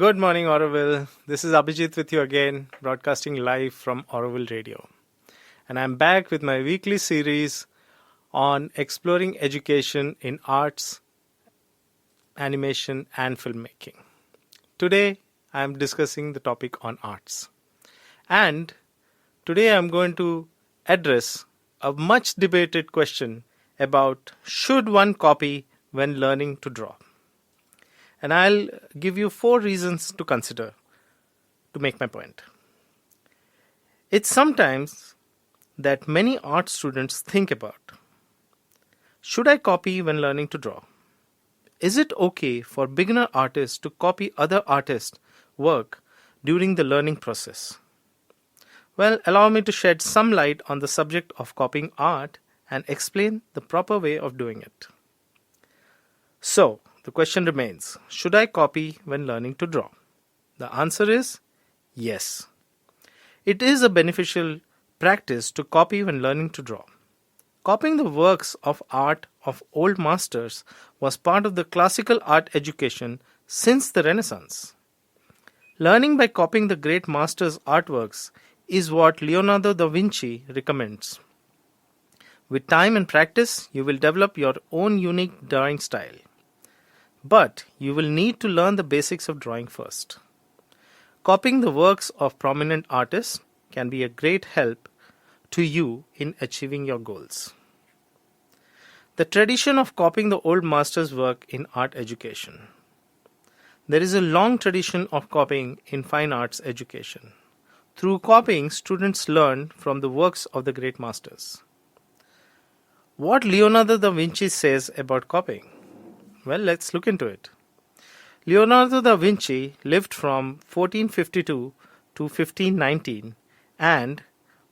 Good morning, Auroville. This is Abhijit with you again, broadcasting live from Auroville Radio. And I'm back with my weekly series on exploring education in arts, animation, and filmmaking. Today, I'm discussing the topic on arts. And today, I'm going to address a much debated question about should one copy when learning to draw? And I'll give you 4 reasons to consider to make my point. It's sometimes that many art students think about, should I copy when learning to draw? Is it okay for beginner artists to copy other artists' work during the learning process? Well, allow me to shed some light on the subject of copying art and explain the proper way of doing it. So, the question remains, should I copy when learning to draw? The answer is yes. It is a beneficial practice to copy when learning to draw. Copying the works of art of old masters was part of the classical art education since the Renaissance. Learning by copying the great masters' artworks is what Leonardo da Vinci recommends. With time and practice, you will develop your own unique drawing style. But you will need to learn the basics of drawing first. Copying the works of prominent artists can be a great help to you in achieving your goals. The tradition of copying the old masters' work in art education. There is a long tradition of copying in fine arts education. Through copying, students learn from the works of the great masters. What Leonardo da Vinci says about copying? Well, let's look into it. Leonardo da Vinci lived from 1452 to 1519 and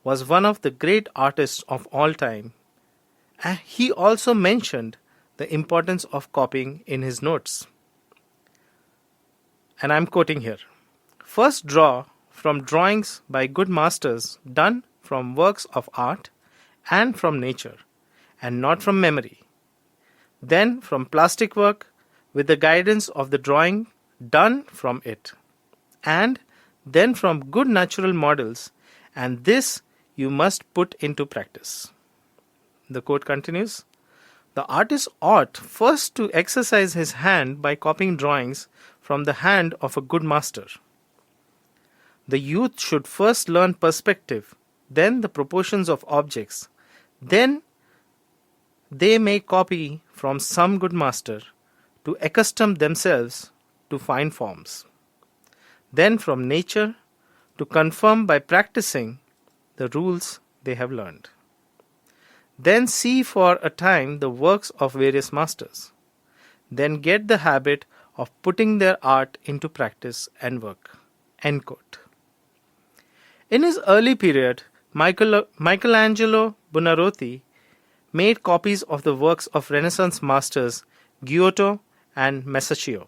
was one of the great artists of all time. He also mentioned the importance of copying in his notes. And I'm quoting here. First draw from drawings by good masters done from works of art and from nature, and not from memory. Then from plastic work with the guidance of the drawing done from it, and then from good natural models, and this you must put into practice. The quote continues, the artist ought first to exercise his hand by copying drawings from the hand of a good master. The youth should first learn perspective, then the proportions of objects, then they may copy from some good master to accustom themselves to fine forms. Then from nature to confirm by practicing the rules they have learned. Then see for a time the works of various masters. Then get the habit of putting their art into practice and work. End quote. In his early period, Michelangelo Buonarroti made copies of the works of Renaissance masters Giotto and Masaccio.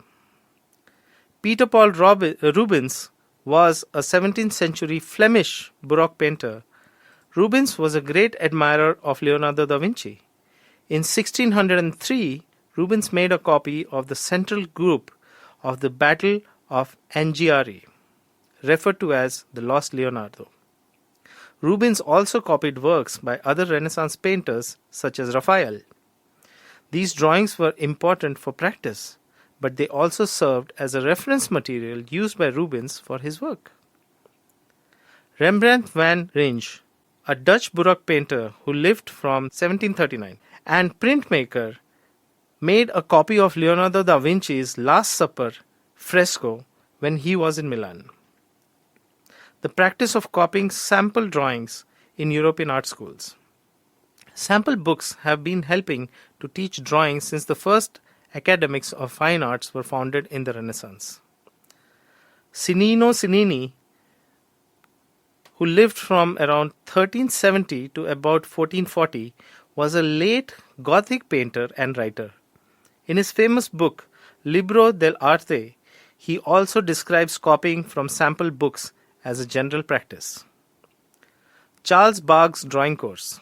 Peter Paul Rubens was a 17th century Flemish Baroque painter. Rubens was a great admirer of Leonardo da Vinci. In 1603, Rubens made a copy of the central group of the Battle of Anghiari, referred to as the Lost Leonardo. Rubens also copied works by other Renaissance painters such as Raphael. These drawings were important for practice, but they also served as a reference material used by Rubens for his work. Rembrandt van Rijn, a Dutch Baroque painter who lived from 1739 and printmaker, made a copy of Leonardo da Vinci's Last Supper fresco when he was in Milan. The practice of copying sample drawings in European art schools. Sample books have been helping to teach drawing since the first academics of fine arts were founded in the Renaissance. Cennino Cennini, who lived from around 1370 to about 1440, was a late Gothic painter and writer. In his famous book, Libro dell'Arte, he also describes copying from sample books as a general practice. Charles Bargues's drawing course.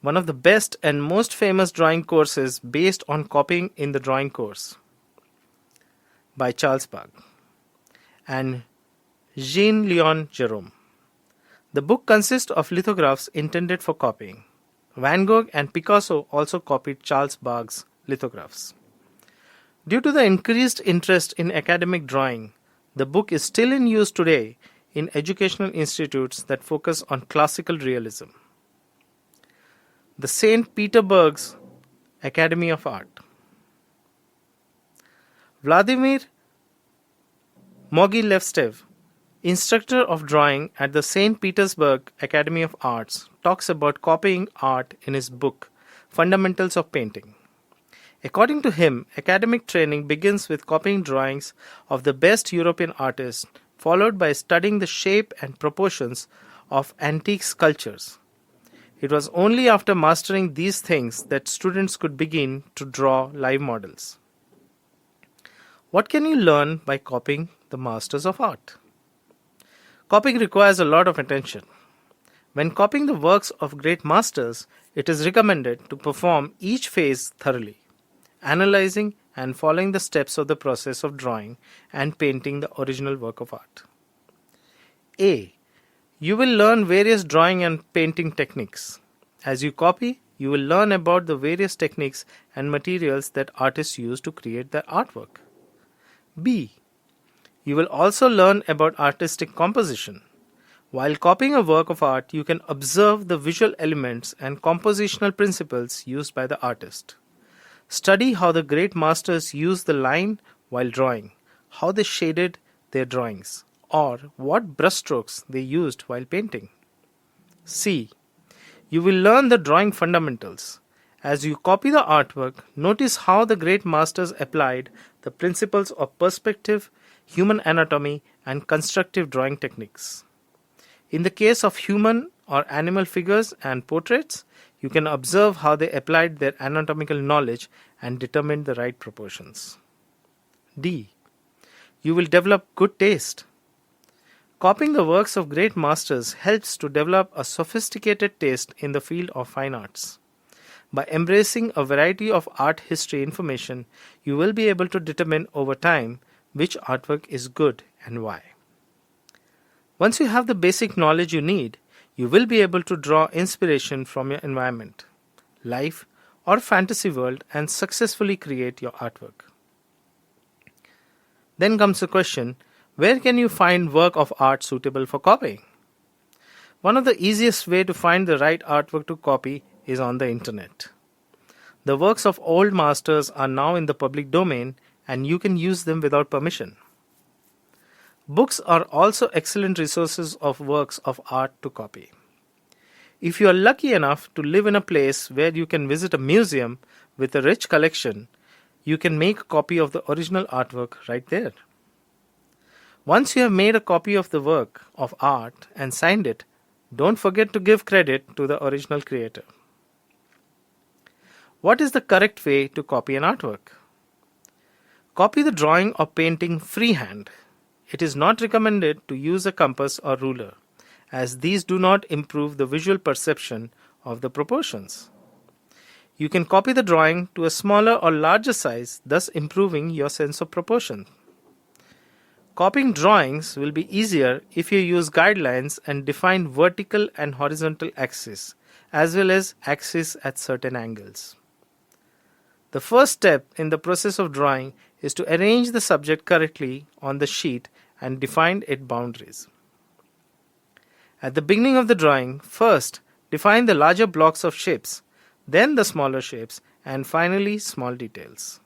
One of the best and most famous drawing courses based on copying in the drawing course by Charles Bargues. and Jean-Léon Gérôme. The book consists of lithographs intended for copying. Van Gogh and Picasso also copied Charles Bargues's lithographs. Due to the increased interest in academic drawing, the book is still in use today in educational institutes that focus on classical realism. The St. Petersburg's Academy of Art. Vladimir Mogilevstev, instructor of drawing at the St. Petersburg Academy of Arts, talks about copying art in his book, Fundamentals of Painting. According to him, academic training begins with copying drawings of the best European artists, followed by studying the shape and proportions of antique sculptures. It was only after mastering these things that students could begin to draw live models. What can you learn by copying the masters of art? Copying requires a lot of attention. When copying the works of great masters, it is recommended to perform each phase thoroughly, analyzing and following the steps of the process of drawing and painting the original work of art. A. You will learn various drawing and painting techniques. As you copy, you will learn about the various techniques and materials that artists use to create their artwork. B. You will also learn about artistic composition. While copying a work of art, you can observe the visual elements and compositional principles used by the artist. Study how the great masters used the line while drawing, how they shaded their drawings, or what brushstrokes they used while painting. C. You will learn the drawing fundamentals. As you copy the artwork, notice how the great masters applied the principles of perspective, human anatomy, and constructive drawing techniques. In the case of human or animal figures and portraits, you can observe how they applied their anatomical knowledge and determined the right proportions. D. You will develop good taste. Copying the works of great masters helps to develop a sophisticated taste in the field of fine arts. By embracing a variety of art history information, you will be able to determine over time which artwork is good and why. Once you have the basic knowledge you need, you will be able to draw inspiration from your environment, life, or fantasy world and successfully create your artwork. Then comes the question, where can you find work of art suitable for copying? One of the easiest way to find the right artwork to copy is on the internet. The works of old masters are now in the public domain and you can use them without permission. Books are also excellent resources of works of art to copy. If you are lucky enough to live in a place where you can visit a museum with a rich collection, you can make a copy of the original artwork right there. Once you have made a copy of the work of art and signed it, don't forget to give credit to the original creator. What is the correct way to copy an artwork? Copy the drawing or painting freehand. It is not recommended to use a compass or ruler, as these do not improve the visual perception of the proportions. You can copy the drawing to a smaller or larger size, thus improving your sense of proportion. Copying drawings will be easier if you use guidelines and define vertical and horizontal axes, as well as axes at certain angles. The first step in the process of drawing is to arrange the subject correctly on the sheet and define its boundaries. At the beginning of the drawing, first define the larger blocks of shapes, then the smaller shapes, and finally small details.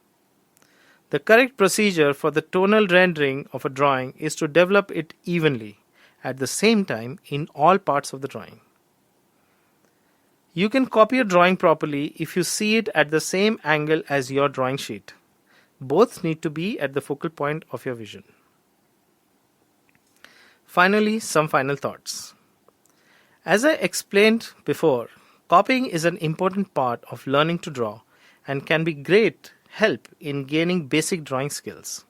The correct procedure for the tonal rendering of a drawing is to develop it evenly, at the same time in all parts of the drawing. You can copy a drawing properly if you see it at the same angle as your drawing sheet. Both need to be at the focal point of your vision. Finally, some final thoughts. As I explained before, copying is an important part of learning to draw and can be great help in gaining basic drawing skills.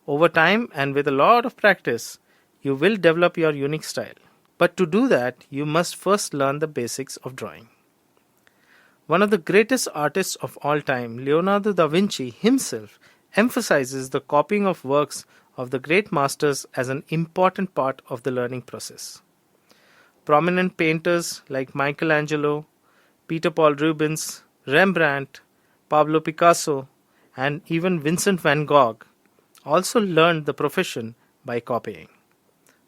Over time and with a lot of practice, you will develop your unique style. But to do that, you must first learn the basics of drawing. One of the greatest artists of all time, Leonardo da Vinci himself, emphasizes the copying of works of the great masters as an important part of the learning process. Prominent painters like Michelangelo, Peter Paul Rubens, Rembrandt, Pablo Picasso, and even Vincent van Gogh also learned the profession by copying.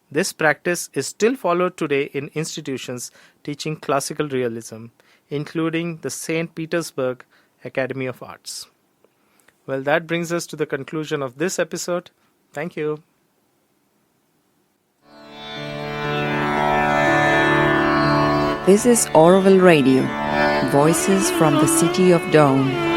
This practice is still followed today in institutions teaching classical realism, including the St. Petersburg Academy of Arts. Well, that brings us to the conclusion of this episode. Thank you. This is Auroville Radio, voices from the city of Dawn.